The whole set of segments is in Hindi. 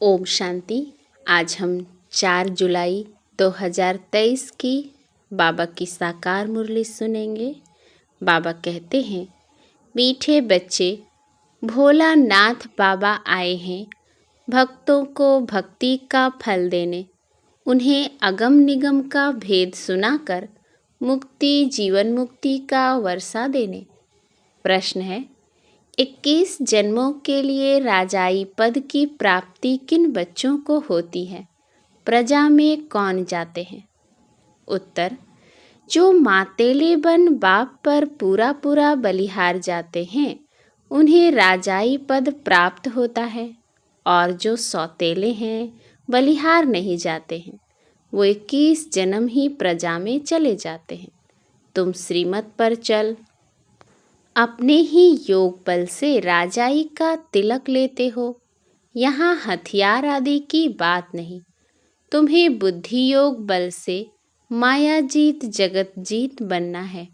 ओम शांति। आज हम 4 जुलाई 2023 की बाबा की साकार मुरली सुनेंगे। बाबा कहते हैं, मीठे बच्चे, भोलानाथ बाबा आए हैं भक्तों को भक्ति का फल देने। उन्हें अगम निगम का भेद सुनाकर मुक्ति जीवन मुक्ति का वर्षा देने। प्रश्न है, 21 जन्मों के लिए राजाई पद की प्राप्ति किन बच्चों को होती है? प्रजा में कौन जाते हैं? उत्तर, जो मातेले बन बाप पर पूरा पूरा बलिहार जाते हैं उन्हें राजाई पद प्राप्त होता है, और जो सौतेले हैं बलिहार नहीं जाते हैं वो 21 जन्म ही प्रजा में चले जाते हैं। तुम श्रीमत पर चल अपने ही योग बल से राजाई का तिलक लेते हो। यहाँ हथियार आदि की बात नहीं। तुम्हें बुद्धि योग बल से माया जीत जगत जीत बनना है।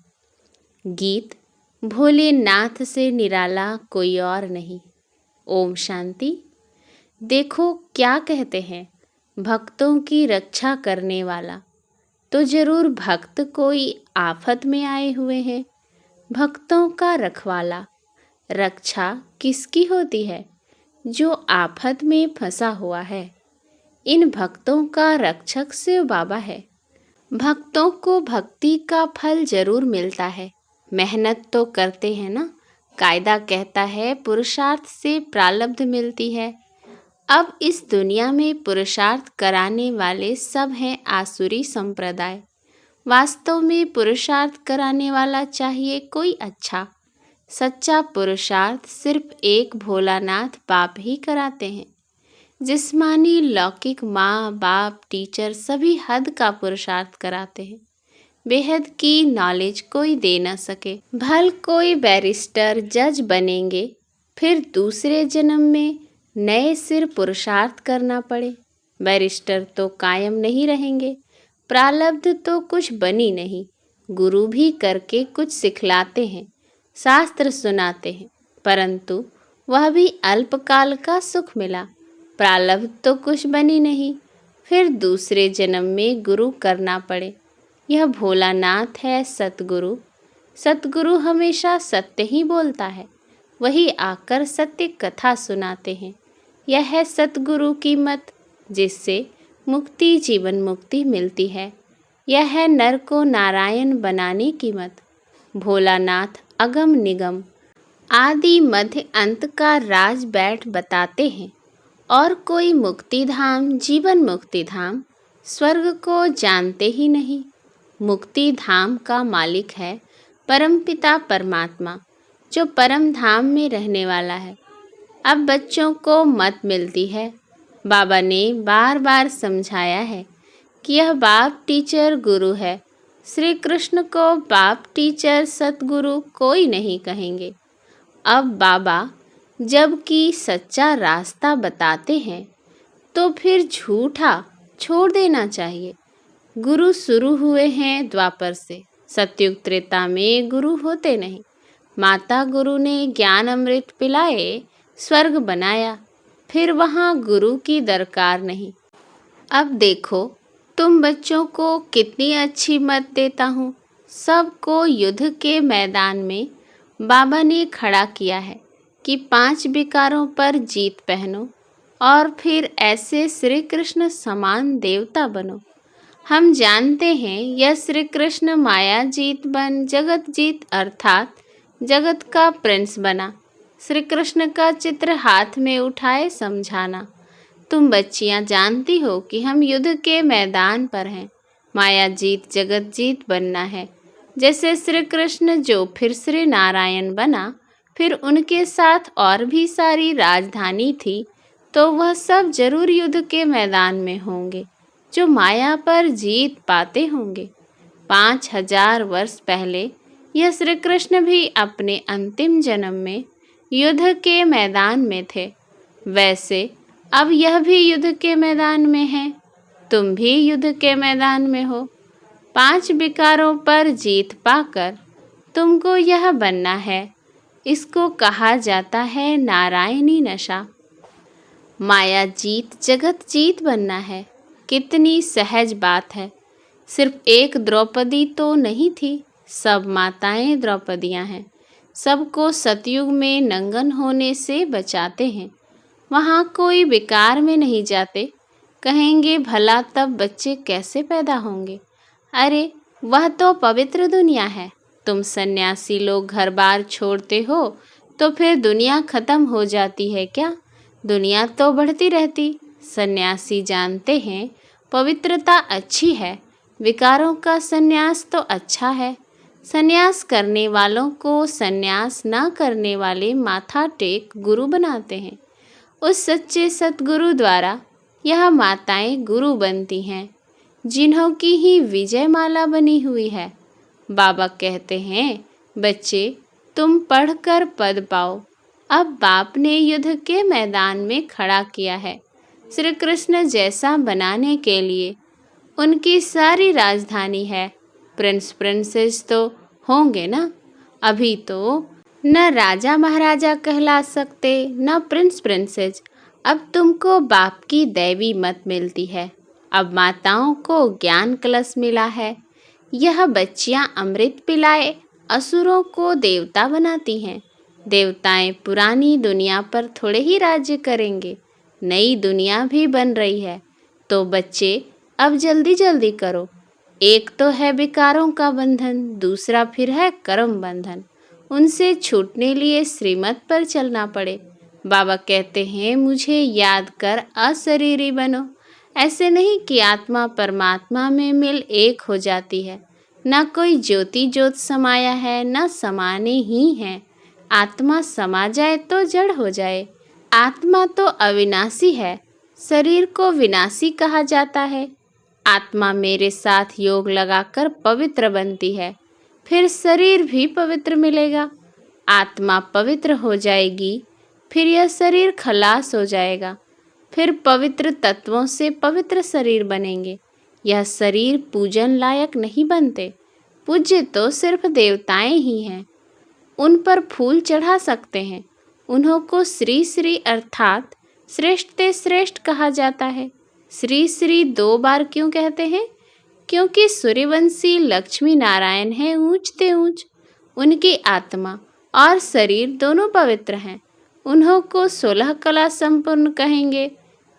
गीत भोलेनाथ से निराला कोई और नहीं। ओम शांति। देखो क्या कहते हैं, भक्तों की रक्षा करने वाला। तो जरूर भक्त कोई आफत में आए हुए हैं। भक्तों का रखवाला। रक्षा किसकी होती है? जो आफत में फंसा हुआ है। इन भक्तों का रक्षक शिव बाबा है। भक्तों को भक्ति का फल जरूर मिलता है। मेहनत तो करते हैं ना। कायदा कहता है पुरुषार्थ से प्रारब्ध मिलती है। अब इस दुनिया में पुरुषार्थ कराने वाले सब हैं आसुरी संप्रदाय। वास्तव में पुरुषार्थ कराने वाला चाहिए कोई अच्छा। सच्चा पुरुषार्थ सिर्फ एक भोलानाथ बाप ही कराते हैं। जिस्मानी लौकिक माँ बाप टीचर सभी हद का पुरुषार्थ कराते हैं। बेहद की नॉलेज कोई दे न सके। भल कोई बैरिस्टर जज बनेंगे, फिर दूसरे जन्म में नए सिर पुरुषार्थ करना पड़े। बैरिस्टर तो कायम नहीं रहेंगे। प्रारब्ध तो कुछ बनी नहीं। गुरु भी करके कुछ सिखलाते हैं, शास्त्र सुनाते हैं, परंतु वह भी अल्पकाल का सुख मिला। प्रारब्ध तो कुछ बनी नहीं। फिर दूसरे जन्म में गुरु करना पड़े। यह भोलानाथ है सतगुरु। सतगुरु हमेशा सत्य ही बोलता है। वही आकर सत्य कथा सुनाते हैं। यह है सतगुरु की मत, जिससे मुक्ति जीवन मुक्ति मिलती है। यह है नर को नारायण बनाने की मत। भोलानाथ अगम निगम आदि मध्य अंत का राज बैठ बताते हैं। और कोई मुक्ति धाम जीवन मुक्ति धाम स्वर्ग को जानते ही नहीं। मुक्ति धाम का मालिक है परमपिता परमात्मा, जो परम धाम में रहने वाला है। अब बच्चों को मत मिलती है। बाबा ने बार बार समझाया है कि यह बाप टीचर गुरु है। श्री कृष्ण को बाप टीचर सतगुरु कोई नहीं कहेंगे। अब बाबा जबकि सच्चा रास्ता बताते हैं तो फिर झूठा छोड़ देना चाहिए। गुरु शुरू हुए हैं द्वापर से। सतयुग त्रेता में गुरु होते नहीं। माता गुरु ने ज्ञान अमृत पिलाए, स्वर्ग बनाया, फिर वहाँ गुरु की दरकार नहीं। अब देखो तुम बच्चों को कितनी अच्छी मत देता हूँ। सबको युद्ध के मैदान में बाबा ने खड़ा किया है कि 5 विकारों पर जीत पहनो और फिर ऐसे श्री कृष्ण समान देवता बनो। हम जानते हैं यह श्री कृष्ण माया जीत बन जगत जीत अर्थात जगत का प्रिंस बना। श्री कृष्ण का चित्र हाथ में उठाए समझाना। तुम बच्चियां जानती हो कि हम युद्ध के मैदान पर हैं। माया जीत जगत जीत बनना है। जैसे श्री कृष्ण जो फिर श्री नारायण बना, फिर उनके साथ और भी सारी राजधानी थी, तो वह सब जरूर युद्ध के मैदान में होंगे, जो माया पर जीत पाते होंगे। 5000 वर्ष पहले यह श्री कृष्ण भी अपने अंतिम जन्म में युद्ध के मैदान में थे। वैसे अब यह भी युद्ध के मैदान में है। तुम भी युद्ध के मैदान में हो। 5 विकारों पर जीत पाकर तुमको यह बनना है। इसको कहा जाता है नारायणी नशा। माया जीत जगत जीत बनना है, कितनी सहज बात है। सिर्फ एक द्रौपदी तो नहीं थी, सब माताएं द्रौपदियां हैं। सबको सतयुग में नंगन होने से बचाते हैं। वहाँ कोई बेकार में नहीं जाते। कहेंगे भला तब बच्चे कैसे पैदा होंगे? अरे वह तो पवित्र दुनिया है। तुम सन्यासी लोग घर बार छोड़ते हो तो फिर दुनिया खत्म हो जाती है क्या? दुनिया तो बढ़ती रहती। सन्यासी जानते हैं पवित्रता अच्छी है, विकारों का सन्यास तो अच्छा है। सन्यास करने वालों को सन्यास न करने वाले माथा टेक गुरु बनाते हैं। उस सच्चे सतगुरु द्वारा यह माताएं गुरु बनती हैं, जिन्हों की ही विजय माला बनी हुई है। बाबा कहते हैं, बच्चे तुम पढ़कर पद पाओ। अब बाप ने युद्ध के मैदान में खड़ा किया है, श्री कृष्ण जैसा बनाने के लिए। उनकी सारी राजधानी है। प्रिंस प्रिंसेस तो होंगे ना? अभी तो न राजा महाराजा कहला सकते न प्रिंस प्रिंसेस। अब तुमको बाप की दैवी मत मिलती है। अब माताओं को ज्ञान कलश मिला है। यह बच्चियां अमृत पिलाए असुरों को देवता बनाती हैं। देवताएं पुरानी दुनिया पर थोड़े ही राज्य करेंगे, नई दुनिया भी बन रही है। तो बच्चे अब जल्दी जल्दी करो। एक तो है विकारों का बंधन, दूसरा फिर है कर्म बंधन। उनसे छूटने लिए श्रीमत पर चलना पड़े। बाबा कहते हैं, मुझे याद कर अशरीरी बनो। ऐसे नहीं कि आत्मा परमात्मा में मिल एक हो जाती है। न कोई ज्योति ज्योत समाया है, न समाने ही है। आत्मा समा जाए तो जड़ हो जाए। आत्मा तो अविनाशी है, शरीर को विनाशी कहा जाता है। आत्मा मेरे साथ योग लगाकर पवित्र बनती है, फिर शरीर भी पवित्र मिलेगा। आत्मा पवित्र हो जाएगी, फिर यह शरीर खलास हो जाएगा। फिर पवित्र तत्वों से पवित्र शरीर बनेंगे। यह शरीर पूजन लायक नहीं बनते। पूज्य तो सिर्फ देवताएं ही हैं। उन पर फूल चढ़ा सकते हैं। उन्हों को श्री श्री अर्थात श्रेष्ठ ते श्रेष्ठ कहा जाता है। श्री श्री 2 बार क्यों कहते हैं? क्योंकि सूर्यवंशी लक्ष्मी नारायण हैं ऊंच ते ऊंच। उनकी आत्मा और शरीर दोनों पवित्र हैं। उन्हों को 16 कला संपूर्ण कहेंगे।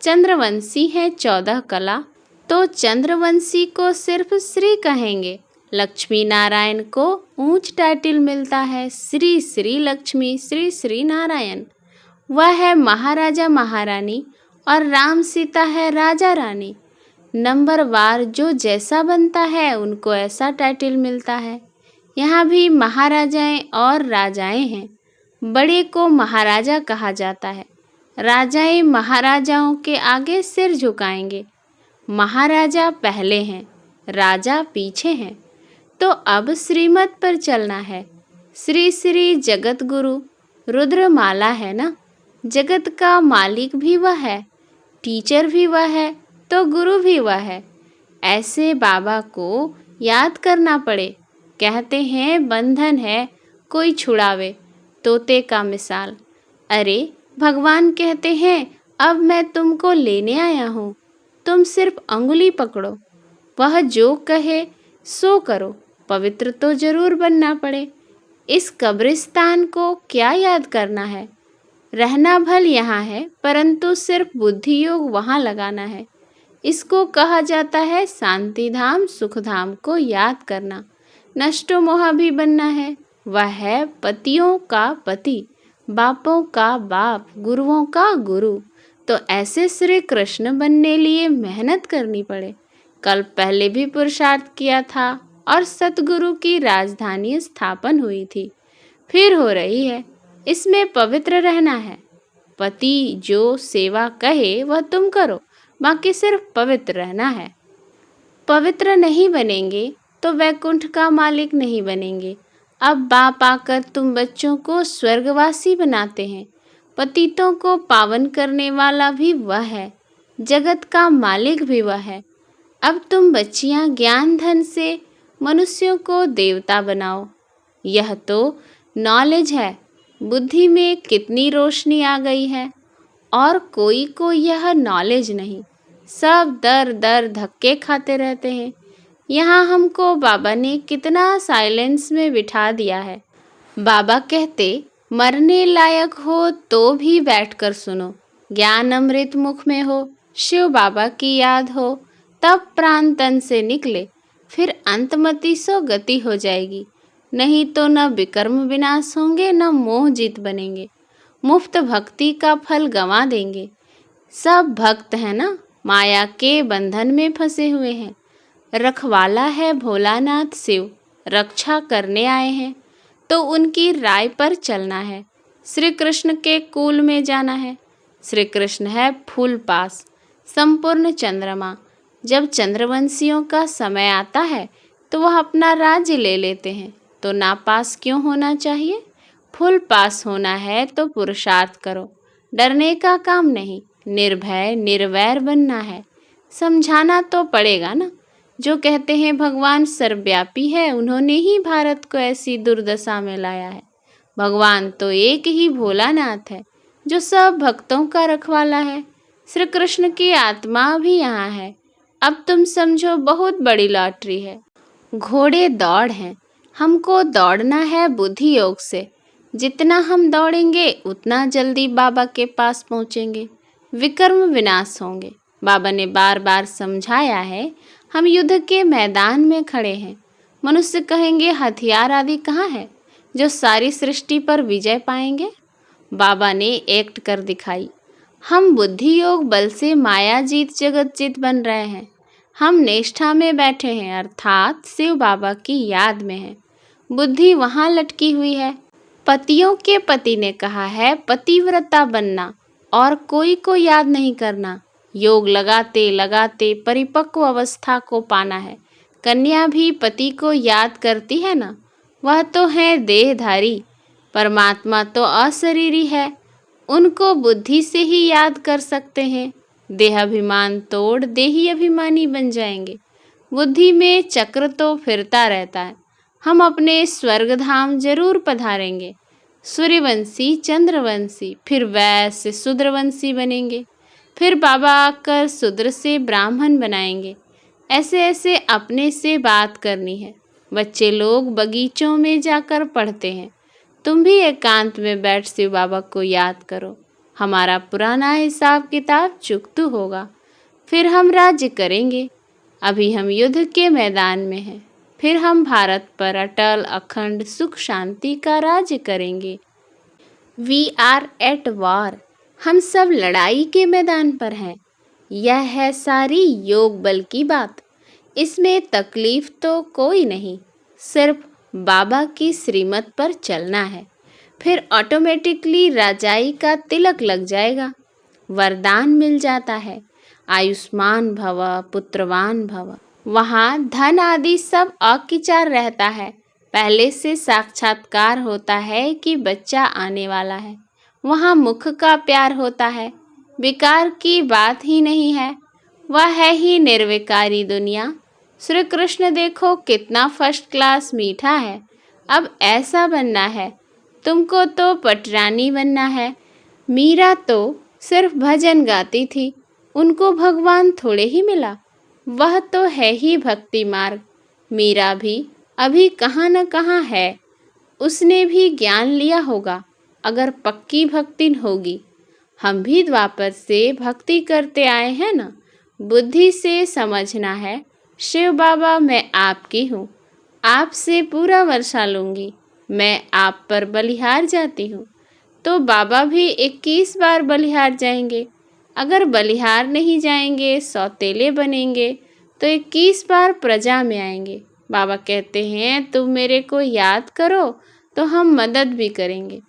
चंद्रवंशी है 14 कला, तो चंद्रवंशी को सिर्फ श्री कहेंगे। लक्ष्मी नारायण को ऊंच टाइटल मिलता है, श्री श्री लक्ष्मी श्री श्री नारायण। वह है महाराजा महारानी और राम सीता है राजा रानी। नंबरवार जो जैसा बनता है उनको ऐसा टाइटल मिलता है। यहाँ भी महाराजाएं और राजाएं हैं। बड़े को महाराजा कहा जाता है। राजाएं महाराजाओं के आगे सिर झुकाएंगे। महाराजा पहले हैं, राजा पीछे हैं। तो अब श्रीमत पर चलना है। श्री श्री जगत गुरु रुद्रमाला है ना। जगत का मालिक भी वह है, टीचर भी वह है, तो गुरु भी वह है। ऐसे बाबा को याद करना पड़े। कहते हैं बंधन है कोई छुड़ावे, तोते का मिसाल। अरे भगवान कहते हैं, अब मैं तुमको लेने आया हूँ, तुम सिर्फ अंगुली पकड़ो, वह जो कहे सो करो। पवित्र तो जरूर बनना पड़े। इस कब्रिस्तान को क्या याद करना है? रहना भल यहाँ है, परंतु सिर्फ बुद्धि योग वहाँ लगाना है। इसको कहा जाता है शांति धाम सुख धाम को याद करना। नष्टो मोहा भी बनना है। वह है पतियों का पति, बापों का बाप, गुरुओं का गुरु। तो ऐसे श्री कृष्ण बनने लिए मेहनत करनी पड़े। कल पहले भी पुरुषार्थ किया था और सतगुरु की राजधानी स्थापन हुई थी, फिर हो रही है। इसमें पवित्र रहना है। पति जो सेवा कहे वह तुम करो, बाकी सिर्फ पवित्र रहना है। पवित्र नहीं बनेंगे तो वैकुंठ का मालिक नहीं बनेंगे। अब बाप आकर तुम बच्चों को स्वर्गवासी बनाते हैं। पतितों को पावन करने वाला भी वह है, जगत का मालिक भी वह है। अब तुम बच्चियां ज्ञान धन से मनुष्यों को देवता बनाओ। यह तो नॉलेज है। बुद्धि में कितनी रोशनी आ गई है। और कोई को यह नॉलेज नहीं। सब दर दर धक्के खाते रहते हैं। यहाँ हमको बाबा ने कितना साइलेंस में बिठा दिया है। बाबा कहते, मरने लायक हो तो भी बैठकर सुनो, ज्ञान अमृत मुख में हो, शिव बाबा की याद हो, तब प्राण तन से निकले, फिर अंतमति सो गति हो जाएगी। नहीं तो न विकर्म विनाश होंगे, न मोह जीत बनेंगे, मुफ्त भक्ति का फल गंवा देंगे। सब भक्त है ना, माया के बंधन में फंसे हुए हैं। रखवाला है भोलानाथ शिव, रक्षा करने आए हैं, तो उनकी राय पर चलना है। श्री कृष्ण के कुल में जाना है। श्री कृष्ण है फुल पास, संपूर्ण चंद्रमा। जब चंद्रवंशियों का समय आता है तो वह अपना राज्य ले लेते हैं, तो नापास क्यों होना चाहिए? फुल पास होना है तो पुरुषार्थ करो, डरने का काम नहीं, निर्भय निर्वैर बनना है। समझाना तो पड़ेगा ना। जो कहते हैं भगवान सर्वव्यापी है, उन्होंने ही भारत को ऐसी दुर्दशा में लाया है। भगवान तो एक ही भोलानाथ है, जो सब भक्तों का रखवाला है। श्री कृष्ण की आत्मा भी यहाँ है। अब तुम समझो, बहुत बड़ी लॉटरी है। घोड़े दौड़ हैं, हमको दौड़ना है बुद्धि योग से। जितना हम दौड़ेंगे उतना जल्दी बाबा के पास पहुँचेंगे, विकर्म विनाश होंगे। बाबा ने बार बार समझाया है। हम युद्ध के मैदान में खड़े हैं। मनुष्य कहेंगे हथियार आदि कहाँ है जो सारी सृष्टि पर विजय पाएंगे? बाबा ने एक्ट कर दिखाई। हम बुद्धि योग बल से माया जीत जगत जीत बन रहे हैं। हम निष्ठा में बैठे हैं, अर्थात शिव बाबा की याद में हैं। बुद्धि वहाँ लटकी हुई है। पतियों के पति ने कहा है पतिव्रता बनना और कोई को याद नहीं करना। योग लगाते लगाते परिपक्व अवस्था को पाना है। कन्या भी पति को याद करती है ना, वह तो है देहधारी। परमात्मा तो अशरीरी है, उनको बुद्धि से ही याद कर सकते हैं। देहाभिमान तोड़ देही अभिमानी बन जाएंगे। बुद्धि में चक्र तो फिरता रहता है। हम अपने स्वर्ग धाम जरूर पधारेंगे। सूर्यवंशी चंद्रवंशी, फिर वैश्य शूद्रवंशी बनेंगे। फिर बाबा आकर शूद्र से ब्राह्मण बनाएंगे। ऐसे ऐसे अपने से बात करनी है। बच्चे लोग बगीचों में जाकर पढ़ते हैं, तुम भी एकांत में बैठ शिव बाबा को याद करो। हमारा पुराना हिसाब किताब चुकता होगा, फिर हम राज्य करेंगे। अभी हम युद्ध के मैदान में हैं, फिर हम भारत पर अटल अखंड सुख शांति का राज्य करेंगे। वी आर एट वॉर, हम सब लड़ाई के मैदान पर हैं। यह है सारी योग बल की बात। इसमें तकलीफ तो कोई नहीं, सिर्फ बाबा की श्रीमत पर चलना है। फिर ऑटोमेटिकली राजाई का तिलक लग जाएगा, वरदान मिल जाता है, आयुष्मान भव पुत्रवान भव। वहाँ धन आदि सब अकिचार रहता है। पहले से साक्षात्कार होता है कि बच्चा आने वाला है। वहाँ मुख का प्यार होता है, विकार की बात ही नहीं है। वह है ही निर्विकारी दुनिया। श्री कृष्ण देखो कितना फर्स्ट क्लास मीठा है। अब ऐसा बनना है, तुमको तो पटरानी बनना है। मीरा तो सिर्फ भजन गाती थी, उनको भगवान थोड़े ही मिला। वह तो है ही भक्ति मार्ग। मीरा भी अभी कहाँ न कहाँ है, उसने भी ज्ञान लिया होगा, अगर पक्की भक्ति होगी। हम भी द्वापर से भक्ति करते आए हैं ना। बुद्धि से समझना है, शिव बाबा मैं आपकी हूँ, आपसे पूरा वर्षा लूँगी। मैं आप पर बलिहार जाती हूँ, तो बाबा भी 21 बार बलिहार जाएंगे। अगर बलिहार नहीं जाएंगे, सौतेले बनेंगे, तो 21 बार प्रजा में आएंगे। बाबा कहते हैं तुम मेरे को याद करो तो हम मदद भी करेंगे।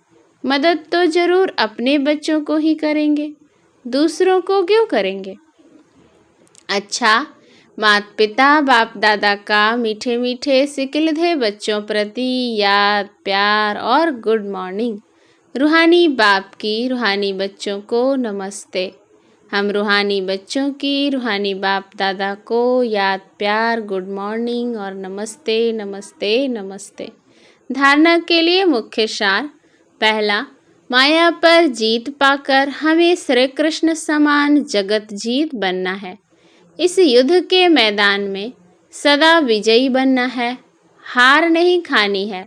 मदद तो जरूर अपने बच्चों को ही करेंगे, दूसरों को क्यों करेंगे। अच्छा, माता पिता बाप दादा का मीठे मीठे सिकिलधे बच्चों प्रति याद प्यार और गुड मॉर्निंग। रूहानी बाप की रूहानी बच्चों को नमस्ते। हम रूहानी बच्चों की रूहानी बाप दादा को याद प्यार गुड मॉर्निंग और नमस्ते नमस्ते नमस्ते। धारणा के लिए मुख्य सार। पहला, माया पर जीत पाकर हमें श्री कृष्ण समान जगत जीत बनना है। इस युद्ध के मैदान में सदा विजयी बनना है, हार नहीं खानी है।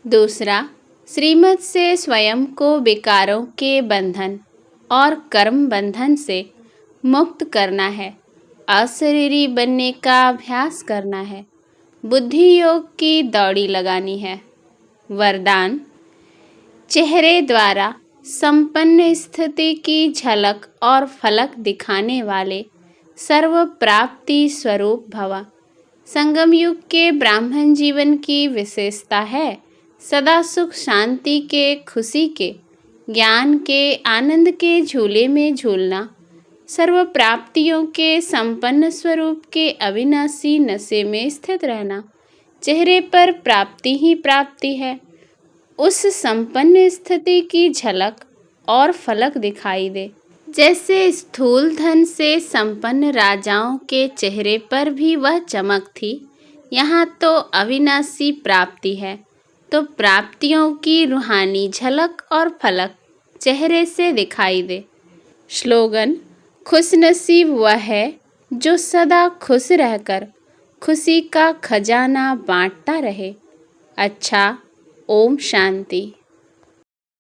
दूसरा, श्रीमत से स्वयं को विकारों के बंधन और कर्म बंधन से मुक्त करना है। अशरीरी बनने का अभ्यास करना है। बुद्धि योग की दौड़ी लगानी है। वरदान, चेहरे द्वारा संपन्न स्थिति की झलक और फलक दिखाने वाले सर्व प्राप्ति स्वरूप भव। संगम युग के ब्राह्मण जीवन की विशेषता है सदा सुख शांति के, खुशी के, ज्ञान के, आनंद के झूले में झूलना, सर्व प्राप्तियों के संपन्न स्वरूप के अविनाशी नशे में स्थित रहना। चेहरे पर प्राप्ति ही प्राप्ति है, उस संपन्न स्थिति की झलक और फलक दिखाई दे। जैसे स्थूल धन से संपन्न राजाओं के चेहरे पर भी वह चमक थी, यहाँ तो अविनाशी प्राप्ति है, तो प्राप्तियों की रूहानी झलक और फलक चेहरे से दिखाई दे। स्लोगन, खुशनसीब वह है जो सदा खुश रहकर खुशी का खजाना बांटता रहे। अच्छा, ओम शांति।